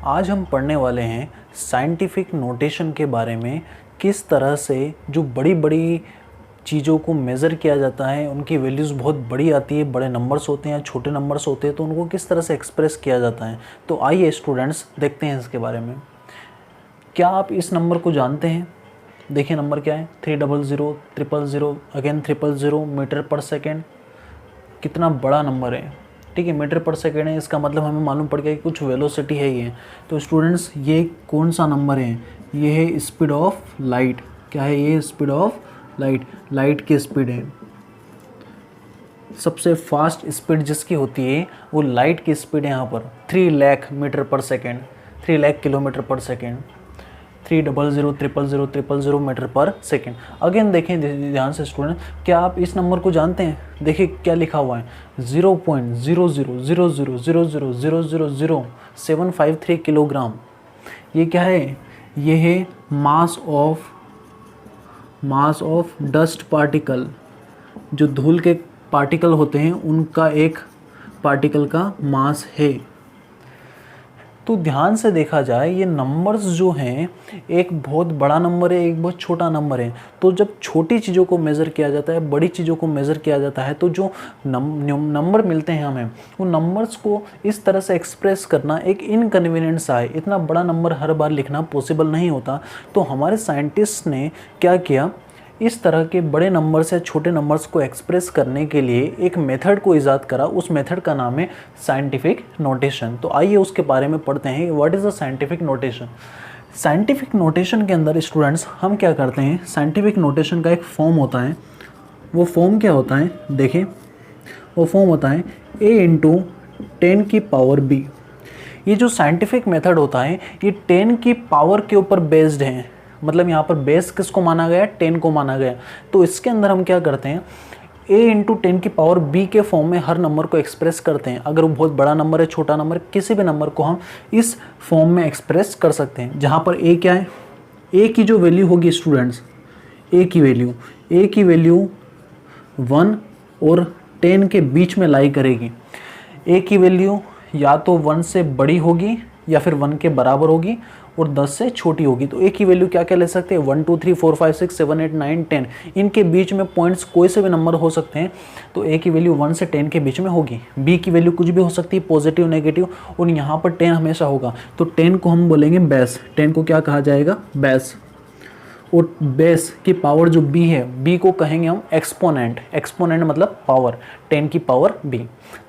आज हम पढ़ने वाले हैं साइंटिफिक नोटेशन के बारे में, किस तरह से जो बड़ी बड़ी चीज़ों को मेज़र किया जाता है, उनकी वैल्यूज़ बहुत बड़ी आती है, बड़े नंबर्स होते हैं, छोटे नंबर्स होते हैं, तो उनको किस तरह से एक्सप्रेस किया जाता है। तो आइए स्टूडेंट्स देखते हैं इसके बारे में। क्या आप इस नंबर को जानते हैं? देखिए नंबर क्या है, 300 000 अगेन 300 मीटर पर सेकेंड। कितना बड़ा नंबर है, ठीक है, मीटर पर सेकेंड है, इसका मतलब हमें मालूम पड़ गया कि कुछ वेलोसिटी है ये। तो स्टूडेंट्स ये कौन सा नंबर है? ये है स्पीड ऑफ लाइट। क्या है ये? Speed of light. लाइट की स्पीड है, सबसे फास्ट स्पीड जिसकी होती है वो लाइट की स्पीड है यहाँ पर 3 लाख मीटर पर सेकेंड, 3 लाख किलोमीटर पर सेकेंड, 300 मीटर पर सेकेंड। अगेन देखें ध्यान से स्टूडेंट, क्या आप इस नंबर को जानते हैं? देखिए क्या लिखा हुआ है, 0.00000000753 किलोग्राम। ये क्या है? ये है मास ऑफ डस्ट पार्टिकल। जो धूल के पार्टिकल होते हैं उनका एक पार्टिकल का मास है। तो ध्यान से देखा जाए ये नंबर्स जो हैं, एक बहुत बड़ा नंबर है, एक बहुत छोटा नंबर है। तो जब छोटी चीज़ों को मेज़र किया जाता है, बड़ी चीज़ों को मेज़र किया जाता है, तो जो नंबर मिलते हैं हमें, वो नंबर्स को इस तरह से एक्सप्रेस करना एक इनकन्वीनियंस है। इतना बड़ा नंबर हर बार लिखना पॉसिबल नहीं होता। तो हमारे साइंटिस्ट ने क्या किया, इस तरह के बड़े नंबर्स या छोटे नंबर्स को एक्सप्रेस करने के लिए एक मेथड को इजाद करा। उस मेथड का नाम है साइंटिफिक नोटेशन। तो आइए उसके बारे में पढ़ते हैं, what is the scientific notation. Scientific notation के अंदर स्टूडेंट्स हम क्या करते हैं, साइंटिफिक नोटेशन का एक फॉर्म होता है। वो फॉर्म क्या होता है? देखिए वो फॉर्म होता है A×10⁻⁵ ये जो साइंटिफिक मेथड होता है ये 10 की पावर के ऊपर बेस्ड है। मतलब यहाँ पर बेस किसको माना गया? 10 को माना गया। तो इसके अंदर हम क्या करते हैं, A×10⁻⁵ के फॉर्म में हर नंबर को एक्सप्रेस करते हैं। अगर वो बहुत बड़ा नंबर है, छोटा नंबर, किसी भी नंबर को हम इस फॉर्म में एक्सप्रेस कर सकते हैं। जहाँ पर A क्या है? A की जो वैल्यू होगी स्टूडेंट्स, A की वैल्यू 1 और 10 के बीच में लाई करेगी। A की वैल्यू या तो 1 से बड़ी होगी या फिर 1 के बराबर होगी और 10 से छोटी होगी। तो A की वैल्यू क्या क्या ले सकते हैं? 1 2 3 4 5 6 7 8 9 10। इनके बीच में पॉइंट्स कोई से भी नंबर हो सकते हैं। तो A की वैल्यू 1 से 10 के बीच में होगी। B की वैल्यू कुछ भी हो सकती है, पॉजिटिव नेगेटिव, और यहाँ पर 10 हमेशा होगा। तो 10 को हम बोलेंगे बेस। 10 को क्या कहा जाएगा? बेस। और बेस की पावर जो B है, B को कहेंगे हम एक्सपोनेंट। एक्सपोनेंट मतलब पावर, 10 की पावर B।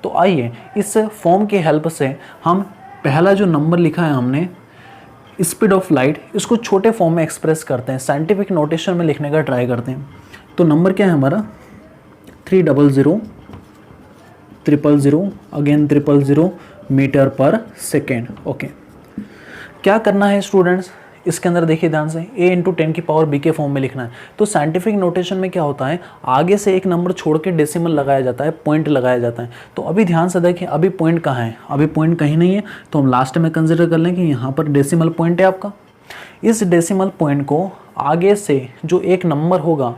तो आइए इस फॉर्म की हेल्प से हम पहला जो नंबर लिखा है हमने, स्पीड ऑफ लाइट, इसको छोटे फॉर्म में एक्सप्रेस करते हैं, साइंटिफिक नोटेशन में लिखने का ट्राई करते हैं। तो नंबर क्या है हमारा? 300 000 अगेन 300 मीटर पर सेकेंड। ओके, क्या करना है स्टूडेंट्स? इसके अंदर देखिए ध्यान से, A×10⁻⁵ के फॉर्म में लिखना है। तो साइंटिफिक नोटेशन में क्या होता है, आगे से एक नंबर छोड़ के डेसिमल लगाया जाता है, पॉइंट लगाया जाता है। तो अभी ध्यान से देखिए, अभी पॉइंट कहाँ है? अभी पॉइंट कहीं नहीं है। तो हम लास्ट में कंसिडर कर लें कि यहाँ पर डेसिमल पॉइंट है आपका। इस डेसिमल पॉइंट को आगे से जो एक नंबर होगा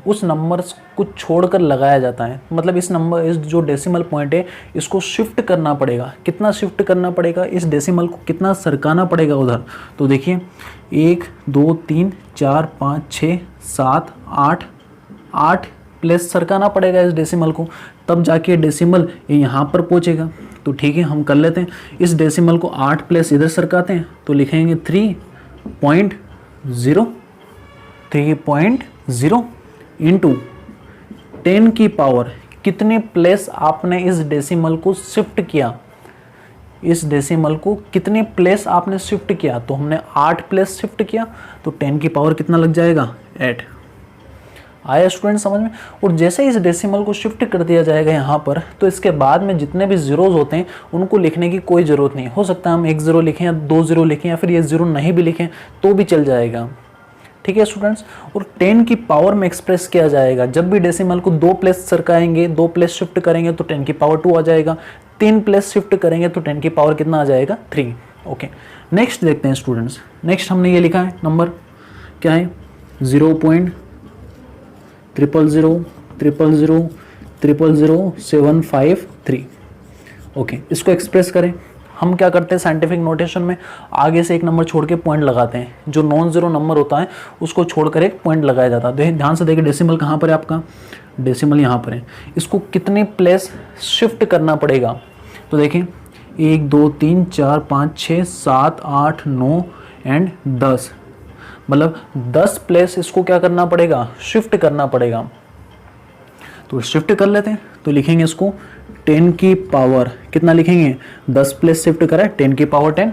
उस नंबर को छोड़कर लगाया जाता है। मतलब इस जो डेसिमल पॉइंट है इसको शिफ्ट करना पड़ेगा। कितना शिफ्ट करना पड़ेगा? इस डेसिमल को कितना सरकाना पड़ेगा उधर? तो देखिए 1 2 3 4 5 6 7 8 प्लेस सरकाना पड़ेगा इस डेसिमल को, तब जाके डेसिमल यहाँ पर पहुँचेगा। तो ठीक है, हम कर लेते हैं। इस डेसिमल को 8 प्लेस इधर सरकाते हैं, तो लिखेंगे 3.0 इंटू 10 की पावर, कितने प्लेस आपने इस डेसिमल को शिफ्ट किया, इस डेसिमल को कितने प्लेस आपने शिफ्ट किया? तो हमने 8 प्लेस शिफ्ट किया, तो 10 की पावर कितना लग जाएगा? 8। आया स्टूडेंट समझ में? और जैसे इस डेसिमल को शिफ्ट कर दिया जाएगा यहाँ पर, तो इसके बाद में जितने भी जीरोज होते हैं उनको लिखने की कोई ज़रूरत नहीं। हो सकता है हम 1 0 लिखें या 2 0 लिखें या फिर ये 0 नहीं भी लिखें तो भी चल जाएगा। ठीक है स्टूडेंट्स? और 10 की पावर में एक्सप्रेस किया जाएगा। जब भी डेसिमल को 2 प्लेस सरकाएंगे, 2 प्लेस शिफ्ट करेंगे तो 10 की पावर 2 आ जाएगा। 3 प्लेस शिफ्ट करेंगे तो 10 की पावर कितना आ जाएगा? 3। ओके, नेक्स्ट देखते हैं स्टूडेंट्स। नेक्स्ट हमने ये लिखा है नंबर क्या है? 0.000000753। ओके, इसको एक्सप्रेस करें। हम क्या करते हैं साइंटिफिक नोटेशन में, आगे से एक नंबर छोड़ के पॉइंट लगाते हैं, जो नॉन जीरो नंबर होता है उसको छोड़कर एक पॉइंट लगाया जाता है। ध्यान से देखिए डेसिमल कहाँ पर है आपका, डेसिमल यहाँ पर है, इसको कितने प्लेस शिफ्ट करना पड़ेगा, तो देखिए 1 2 3 4 5 6 7 8 9 एंड 10, मतलब 10 प्लेस इसको क्या करना पड़ेगा, शिफ्ट करना पड़ेगा। तो शिफ्ट कर लेते हैं, तो लिखेंगे इसको 10 की पावर कितना लिखेंगे, 10 प्लेस शिफ्ट करा है 10 की पावर 10,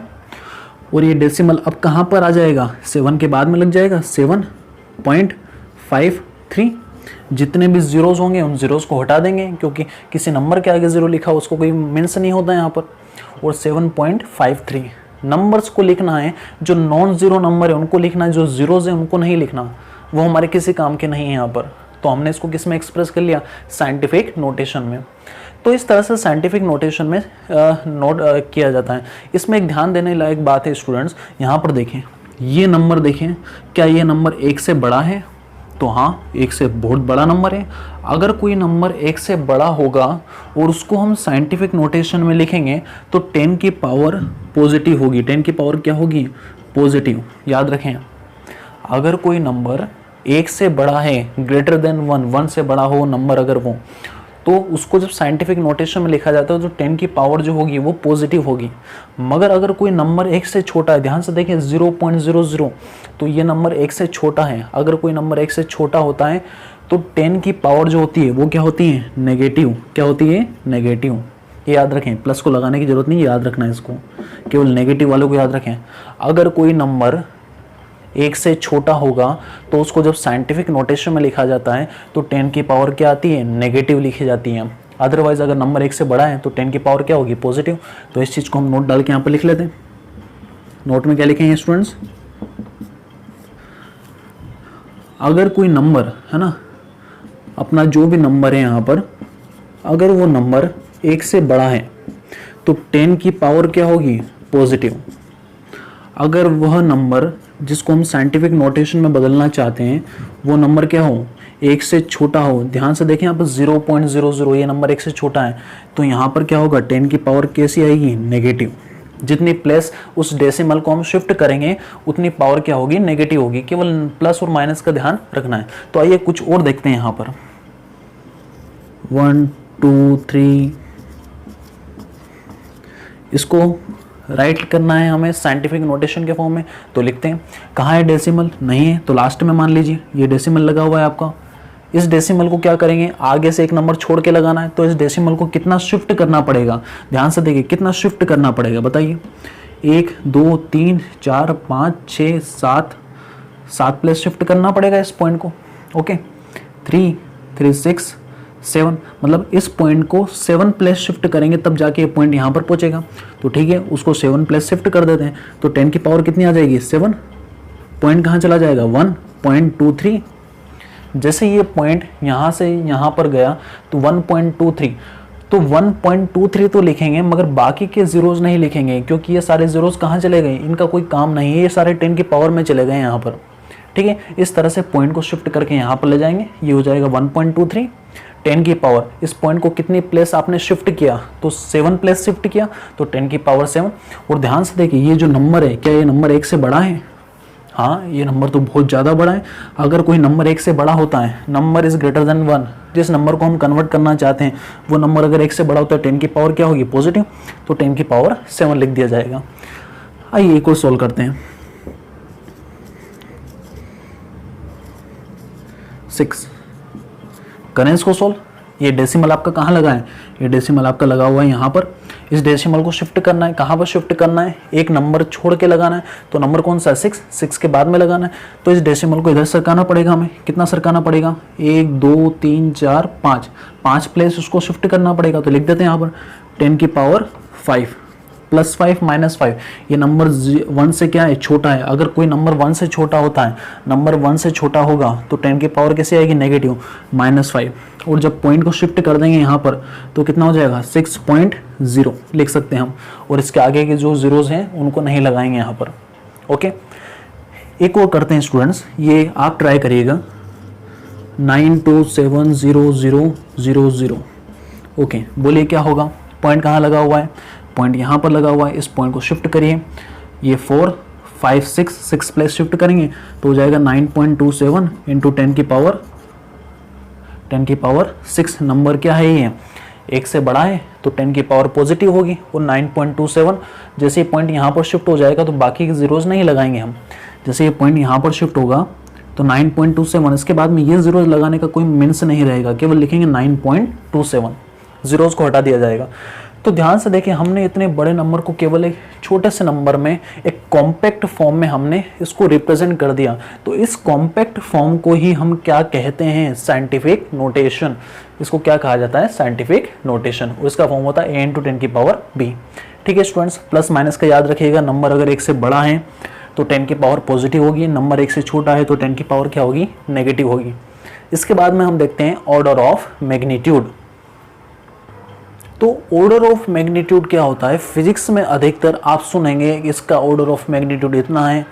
और ये डेसिमल अब कहाँ पर आ जाएगा, 7 के बाद में लग जाएगा 7.53। जितने भी जीरोस होंगे उन जीरोस को हटा देंगे, क्योंकि किसी नंबर के आगे जीरो लिखा उसको कोई मीन्स नहीं होता यहाँ पर, और 7.53 नंबर्स को लिखना है। जो नॉन जीरो नंबर है उनको लिखना है, जो जीरोज है उनको नहीं लिखना, वो हमारे किसी काम के नहीं है यहाँ पर। तो हमने इसको किस में एक्सप्रेस कर लिया, साइंटिफिक नोटेशन में। तो इस तरह से साइंटिफिक नोटेशन में नोट किया जाता है। इसमें एक ध्यान देने लायक बात है स्टूडेंट्स, यहाँ पर देखें ये नंबर देखें, क्या ये नंबर 1 से बड़ा है, तो हाँ 1 से बहुत बड़ा नंबर है। अगर कोई नंबर 1 से बड़ा होगा और उसको हम साइंटिफिक नोटेशन में लिखेंगे तो 10 की पावर पॉजिटिव होगी, 10 की पावर क्या होगी, पॉजिटिव। याद रखें, अगर कोई नंबर 1 से बड़ा है, ग्रेटर देन 1 से बड़ा हो नंबर अगर वो, तो उसको जब साइंटिफिक नोटेशन में लिखा जाता है तो 10 की पावर जो होगी वो पॉजिटिव होगी। मगर अगर कोई नंबर 1 से छोटा है, ध्यान से देखें 0.00, तो ये नंबर 1 से छोटा है। अगर कोई नंबर 1 से छोटा होता है तो 10 की पावर जो होती है वो क्या होती है, नेगेटिव। क्या होती है, नेगेटिव। ये याद रखें, प्लस को लगाने की जरूरत नहीं, याद रखना है इसको, केवल नेगेटिव वालों को याद रखें। अगर कोई नंबर 1 से छोटा होगा तो उसको जब साइंटिफिक नोटेशन में लिखा जाता है तो 10 की पावर क्या आती है, नेगेटिव लिखी जाती है। अदरवाइज अगर नंबर 1 से बड़ा है तो 10 की पावर क्या होगी, पॉजिटिव। तो इस चीज़ को हम नोट डाल के यहाँ पर लिख लेते हैं। नोट में क्या लिखेंगे स्टूडेंट्स, अगर कोई नंबर है ना, अपना जो भी नंबर है यहाँ पर, अगर वो नंबर 1 से बड़ा है तो 10 की पावर क्या होगी, पॉजिटिव। अगर वह नंबर जिसको हम साइंटिफिक नोटेशन में बदलना चाहते हैं वो नंबर क्या हो, 1 से छोटा हो, ध्यान से देखें यहाँ पर 0.00, ये नंबर 1 से छोटा है, तो यहाँ पर क्या होगा, 10 की पावर कैसी आएगी, नेगेटिव। जितनी प्लेस उस डेसिमल को हम शिफ्ट करेंगे उतनी पावर क्या होगी, नेगेटिव होगी। केवल प्लस और माइनस का ध्यान रखना है। तो आइए कुछ और देखते हैं यहाँ पर, 1 2 3, इसको राइट करना है हमें साइंटिफिक नोटेशन के फॉर्म में, तो लिखते हैं। कहाँ है डेसिमल, नहीं है तो लास्ट में मान लीजिए ये डेसिमल लगा हुआ है आपका। इस डेसिमल को क्या करेंगे, आगे से एक नंबर छोड़ के लगाना है, तो इस डेसिमल को कितना शिफ्ट करना पड़ेगा, ध्यान से देखिए कितना शिफ्ट करना पड़ेगा बताइए। 1 2 3 4 5 6 7 प्लेस शिफ्ट करना पड़ेगा इस पॉइंट को। ओके, 3 3 6 7, मतलब इस पॉइंट को 7 प्लेस शिफ्ट करेंगे तब जाके ये पॉइंट यहाँ पर पहुँचेगा। तो ठीक है, उसको 7 प्लेस शिफ्ट कर देते हैं, तो 10 की पावर कितनी आ जाएगी, 7। पॉइंट कहाँ चला जाएगा, 1.23। जैसे ये पॉइंट यहाँ से यहाँ पर गया तो 1.23, तो 1.23 तो लिखेंगे, मगर बाकी के जीरोस नहीं लिखेंगे, क्योंकि ये सारे जीरोस कहाँ चले गए, इनका कोई काम नहीं है, ये सारे 10 की पावर में चले गए यहाँ पर। ठीक है, इस तरह से पॉइंट को शिफ्ट करके यहाँ पर ले जाएंगे, ये हो जाएगा 1.23। 10 की पावर, इस पॉइंट को कितनी प्लेस आपने शिफ्ट किया, तो 7 प्लेस शिफ्ट किया, तो 10 की पावर 7। और ध्यान से देखिए ये जो नंबर है, क्या ये नंबर 1 से बड़ा है, हाँ ये नंबर तो बहुत ज़्यादा बड़ा है। अगर कोई नंबर 1 से बड़ा होता है, नंबर इज़ ग्रेटर देन 1, जिस नंबर को हम कन्वर्ट करना चाहते हैं वो नंबर अगर 1 से बड़ा होता है, 10 की पावर क्या होगी, पॉजिटिव, तो 10 की पावर 7 लिख दिया जाएगा। आइए एक और सोल्व करते हैं। 6, करें इसको सोल्व। ये डेसिमल आपका कहाँ लगा है, ये डेसिमल आपका लगा हुआ है यहाँ पर। इस डेसिमल को शिफ्ट करना है, कहाँ पर शिफ्ट करना है, एक नंबर छोड़ के लगाना है, तो नंबर कौन सा है, 6 के बाद में लगाना है। तो इस डेसिमल को इधर सरकाना पड़ेगा हमें, कितना सरकाना पड़ेगा, 1 2 3 4 5 प्लेस उसको शिफ्ट करना पड़ेगा। तो लिख देते हैं यहाँ पर 10 की पावर 5 +5 -5, ये नंबर 1 से क्या है, छोटा है। अगर कोई नंबर 1 से छोटा होता है, नंबर 1 से छोटा होगा तो 10 की पावर कैसे आएगी, नेगेटिव, -5। और जब पॉइंट को शिफ्ट कर देंगे यहाँ पर तो कितना हो जाएगा, 6.0 लिख सकते हैं हम। और इसके आगे के जो जीरोज हैं उनको नहीं लगाएंगे यहाँ पर। ओके, एक और करते हैं स्टूडेंट्स, ये आप ट्राई करिएगा, 92700000। ओके, बोलिए क्या होगा, पॉइंट कहाँ लगा हुआ है, पॉइंट यहाँ पर लगा हुआ है, इस पॉइंट को शिफ्ट करिए, ये 4 5 6 प्लेस शिफ्ट करेंगे तो हो जाएगा 9.27 इंटू 10 की पावर 6। नंबर क्या है ये, 1 से बड़ा है तो 10 की पावर पॉजिटिव होगी और 9.27 जैसे ये पॉइंट यहाँ पर शिफ्ट हो जाएगा तो बाकी के जीरोज नहीं लगाएंगे हम। जैसे ये पॉइंट यहाँ पर शिफ्ट होगा तो 9.27, इसके बाद में ये जीरोज लगाने का कोई मीन्स नहीं रहेगा, केवल लिखेंगे 9.27, जीरोज को हटा दिया जाएगा। तो ध्यान से देखिए, हमने इतने बड़े नंबर को केवल एक छोटे से नंबर में एक कॉम्पैक्ट फॉर्म में हमने इसको रिप्रेजेंट कर दिया। तो इस कॉम्पैक्ट फॉर्म को ही हम क्या कहते हैं, साइंटिफिक नोटेशन। इसको क्या कहा जाता है, साइंटिफिक नोटेशन। और इसका फॉर्म होता है a इंटू 10 की पावर b। ठीक है स्टूडेंट्स, प्लस माइनस का याद रखिएगा, नंबर अगर 1 से बड़ा है तो 10 की पावर पॉजिटिव होगी, नंबर 1 से छोटा है तो 10 की पावर क्या होगी, नेगेटिव होगी। इसके बाद में हम देखते हैं ऑर्डर ऑफ मैग्नीट्यूड। तो ऑर्डर ऑफ मैग्नीट्यूड क्या होता है, फिजिक्स में अधिकतर आप सुनेंगे इसका ऑर्डर ऑफ मैग्नीट्यूड इतना है,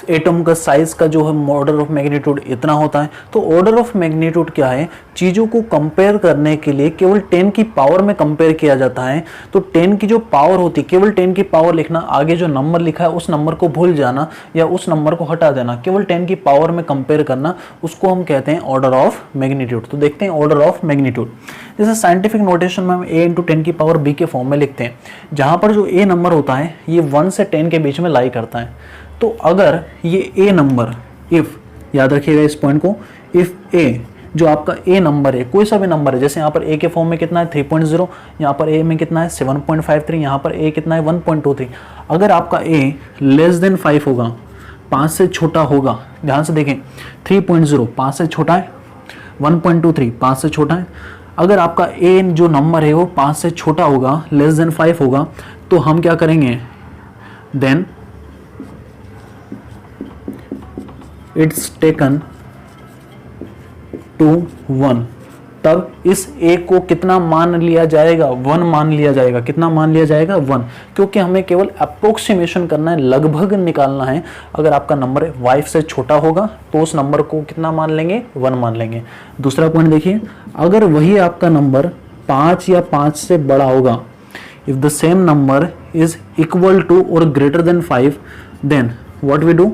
एटम का साइज का जो है ऑर्डर ऑफ मैग्नीट्यूड इतना होता है। तो ऑर्डर ऑफ मैग्नीट्यूड क्या है, चीज़ों को कंपेयर करने के लिए केवल 10 की पावर में कंपेयर किया जाता है। तो 10 की जो पावर होती है, केवल 10 की पावर लिखना, आगे जो नंबर लिखा है उस नंबर को भूल जाना या उस नंबर को हटा देना, केवल 10 की पावर में कंपेयर करना, उसको हम कहते हैं ऑर्डर ऑफ मैग्नीट्यूड। तो देखते हैं ऑर्डर ऑफ मैग्नीट्यूड। जैसे साइंटिफिक नोटेशन में हम a इंटू 10 की पावर b के फॉर्म में लिखते हैं, जहाँ पर जो a नंबर होता है ये 1 से 10 के बीच में लाई करता है। तो अगर ये a नंबर, इफ, याद रखिएगा इस पॉइंट को, इफ a जो आपका a नंबर है, कोई सा भी नंबर है, जैसे यहाँ पर a के फॉर्म में कितना है 3.0, यहाँ पर a में कितना है 7.53, यहाँ पर a कितना है 1.23। अगर आपका a लेस देन 5 होगा, 5 से छोटा होगा, ध्यान से देखें 3.0 5 से छोटा है, 1.23 5 से छोटा है। अगर आपका a जो नंबर है वो 5 से छोटा होगा, लेस देन 5 होगा, तो हम क्या करेंगे, देन इट्स टेकन टू 1। तब इस a को कितना मान लिया जाएगा, 1 मान लिया जाएगा। कितना मान लिया जाएगा, 1, क्योंकि हमें केवल अप्रोक्सीमेशन करना है, लगभग निकालना है। अगर आपका नंबर 5 से छोटा होगा तो उस नंबर को कितना मान लेंगे, 1 मान लेंगे। दूसरा पॉइंट देखिए, अगर वही आपका नंबर 5 या 5 से बड़ा होगा, if the same number is equal to और greater than 5, then what we do,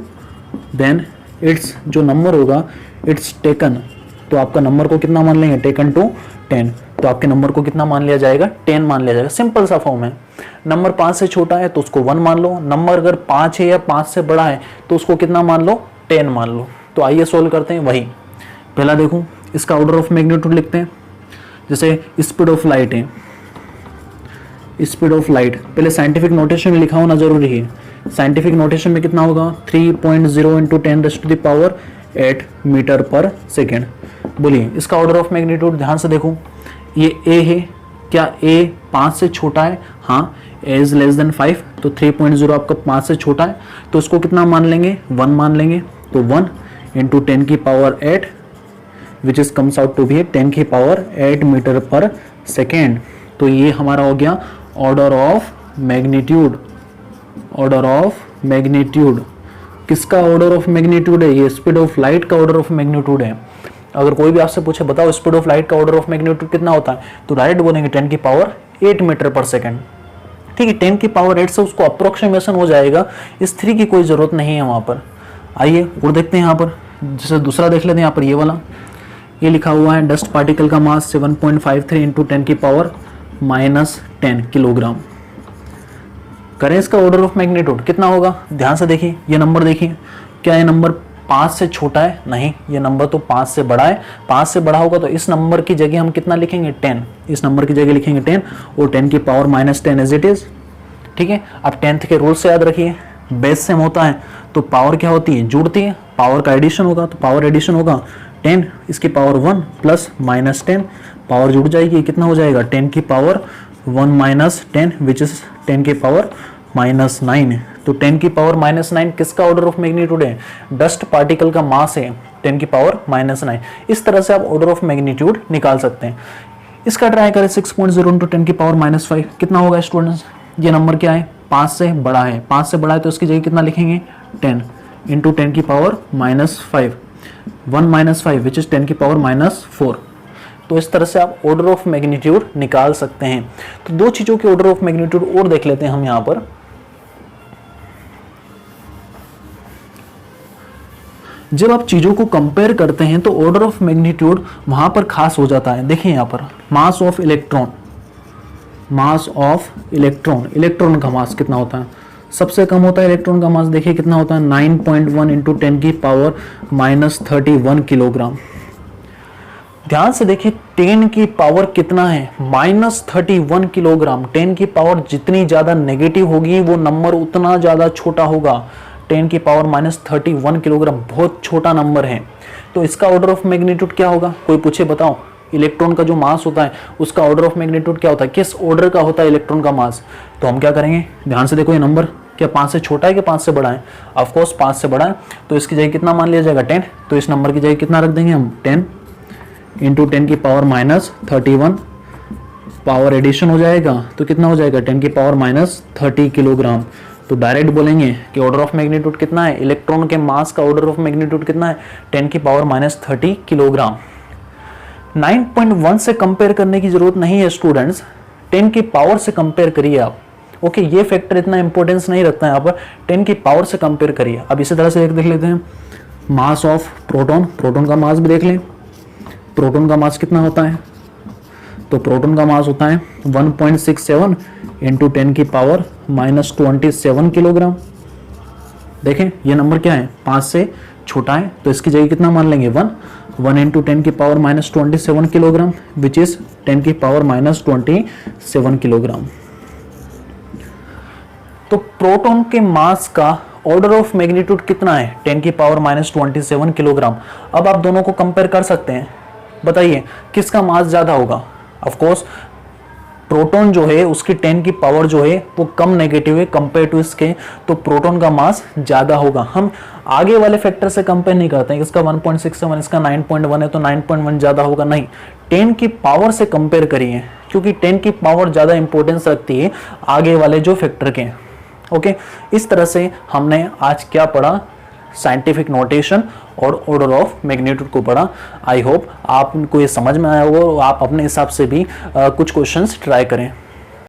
then it's जो नंबर होगा इट्स टेकन, तो आपका नंबर को कितना मान लेंगे, टेकन टू 10। तो आपके नंबर को कितना मान लिया जाएगा, 10 मान लिया जाएगा। सिंपल सा फॉर्म है। नंबर 5 से छोटा है तो उसको 1 मान लो, नंबर अगर 5 है या 5 से बड़ा है तो उसको कितना मान लो, 10 मान लो। तो आइए सोल्व करते हैं। वही पहला देखो, इसका ऑर्डर ऑफ मैग्नीट्यूड लिखते हैं। जैसे स्पीड ऑफ लाइट है, स्पीड ऑफ लाइट पहले साइंटिफिक नोटेशन लिखा होना जरूरी है। साइंटिफिक नोटेशन में कितना होगा, 3.0 इंटू 10⁻⁸ मीटर पर सेकेंड। बोलिए इसका ऑर्डर ऑफ मैग्नीट्यूड ध्यान से देखो, ये a है, क्या a 5 से छोटा है, हाँ, a इज लेस देन 5, तो 3.0 आपका 5 से छोटा है, तो इसको कितना मान लेंगे, 1 मान लेंगे। तो 1 इंटू 10 की power 8 which is comes out to be 10 की पावर 8 मीटर पर सेकेंड। तो ये हमारा हो गया order of magnitude. Order of magnitude किसका ऑर्डर ऑफ मैग्नीट्यूड है, ये स्पीड ऑफ लाइट का ऑर्डर ऑफ मैग्नीट्यूड है। अगर कोई भी आपसे पूछे बताओ स्पीड ऑफ लाइट का ऑर्डर ऑफ मैग्नीट्यूड कितना होता है, तो डायरेक्ट बोलेंगे 10 की पावर 8 मीटर पर सेकेंड। ठीक है, 10 की पावर 8 से उसको अप्रोक्सीमेशन हो जाएगा, इस 3 की कोई जरूरत नहीं है वहां पर। आइए और देखते हैं यहाँ पर, जैसे दूसरा देख लेते हैं। यहाँ पर ये वाला, ये लिखा हुआ है डस्ट पार्टिकल का मास 7.53 इंटू 10 की पावर -10 किलोग्राम। करें इसका ऑर्डर ऑफ मैग्नीट्यूड कितना होगा, ध्यान से देखिए, ये नंबर देखिए, क्या ये नंबर 5 से छोटा है, नहीं, ये नंबर तो 5 से बड़ा है। 5 से बड़ा होगा तो इस नंबर की जगह हम कितना लिखेंगे, 10, इस नंबर की जगह लिखेंगे 10 और 10 की पावर -10 एज इट इज। ठीक है, अब 10th के रूल से याद रखिए, बेस सेम होता है तो पावर क्या होती है, जुड़ती है, पावर का एडिशन होगा, तो पावर एडिशन होगा 10, इसकी पावर 1 प्लस -10, पावर जुड़ जाएगी, कितना हो जाएगा 10 की पावर 1 - 10 विच इज 10 की पावर -9। तो 10 की पावर -9 किसका ऑर्डर ऑफ मैग्नीट्यूड है, डस्ट पार्टिकल का मास है 10 की पावर -9। इस तरह से आप ऑर्डर ऑफ मैग्नीट्यूड निकाल सकते हैं। इसका ट्राई करें 6.0 इंटू 10 की पावर -5 कितना होगा स्टूडेंट्स, ये नंबर क्या है, 5 से बड़ा है, 5 से बड़ा है तो इसकी जगह कितना लिखेंगे 10 इंटू 10 की पावर -5, 1 - 5 विच इज 10 की पावर -4। तो इस तरह से आप ऑर्डर ऑफ मैग्नीट्यूड निकाल सकते हैं। तो दो चीज़ों के ऑर्डर ऑफ मैग्नीट्यूड और देख लेते हैं हम यहाँ पर। जब आप चीज़ों को कंपेयर करते हैं तो ऑर्डर ऑफ मैग्नीट्यूड वहाँ पर खास हो जाता है। देखिए यहाँ पर मास ऑफ इलेक्ट्रॉन, इलेक्ट्रॉन का मास कितना होता है, सबसे कम होता है इलेक्ट्रॉन का मास। देखिए कितना होता है 9.1 इंटू 10 की पावर -31 किलोग्राम। ध्यान से देखिए 10 की पावर कितना है, -31 किलोग्राम। 10 की पावर जितनी ज़्यादा नेगेटिव होगी वो नंबर उतना ज़्यादा छोटा होगा। 10 की पावर -31 किलोग्राम बहुत छोटा नंबर है। तो इसका ऑर्डर ऑफ मैग्नीट्यूड क्या होगा, कोई पूछे बताओ। इलेक्ट्रॉन का जो मास होता है उसका ऑर्डर ऑफ मैग्नीट्यूड क्या होता है, किस ऑर्डर का होता है इलेक्ट्रॉन का मास। तो हम क्या करेंगे, ध्यान से देखो ये नंबर क्या 5 से छोटा है कि 5 से बड़ा है, ऑफ कोर्स 5 से बड़ा है। तो इसकी जगह कितना मान लिया जाएगा 10। तो इस नंबर की जगह कितना रख देंगे हम 10 इंटू 10 की पावर -31, पावर एडिशन हो जाएगा तो कितना हो जाएगा 10 की पावर -30 किलोग्राम। तो डायरेक्ट बोलेंगे कि ऑर्डर ऑफ मैग्नीट्यूड कितना है, इलेक्ट्रॉन के मास का ऑर्डर ऑफ मैग्नीट्यूड कितना है 10 की पावर -30 किलोग्राम। 9.1 से कंपेयर करने की जरूरत नहीं है स्टूडेंट्स, 10 की पावर से कंपेयर करिए आप। ओके, ये फैक्टर इतना इंपॉर्टेंस नहीं रखता है यहाँ पर, 10 की पावर से कंपेयर करिए। अब इसी तरह से एक देख लेते हैं मास ऑफ प्रोटॉन, प्रोटॉन का मास भी देख लें। प्रोटॉन का मास कितना होता है, तो प्रोटॉन का मास होता है 1.67 इंटू 10 की पावर -27 किलोग्राम। देखें ये नंबर क्या है 5 से छोटा है, तो इसकी जगह कितना मान लेंगे 1 इंटू 10 की पावर -27 किलोग्राम, विच इज 10 की पावर -27 किलोग्राम। तो प्रोटॉन के मास का ऑर्डर ऑफ मैग्नीट्यूड कितना है 10 की पावर -27 किलोग्राम। अब आप दोनों को कंपेयर कर सकते हैं, बताइए किसका मास ज्यादा होगा। ऑफ कोर्स प्रोटॉन जो है उसकी 10 की पावर जो है वो कम नेगेटिव है कंपेयर टू इसके, तो प्रोटॉन का मास ज्यादा होगा। हम आगे वाले फैक्टर से कंपेयर नहीं करते हैं, इसका 1.67 इसका 9.1 है तो 9.1 ज्यादा होगा, नहीं 10 की पावर से कंपेयर करिए, क्योंकि 10 की पावर ज्यादा इंपॉर्टेंस रखती है आगे वाले जो फैक्टर के। ओके, इस तरह से हमने आज क्या पढ़ा, साइंटिफिक नोटेशन और ऑर्डर ऑफ मैग्नीट्यूड को पढ़ा। आई होप आपको ये समझ में आया होगा और आप अपने हिसाब से भी कुछ क्वेश्चंस ट्राई करें।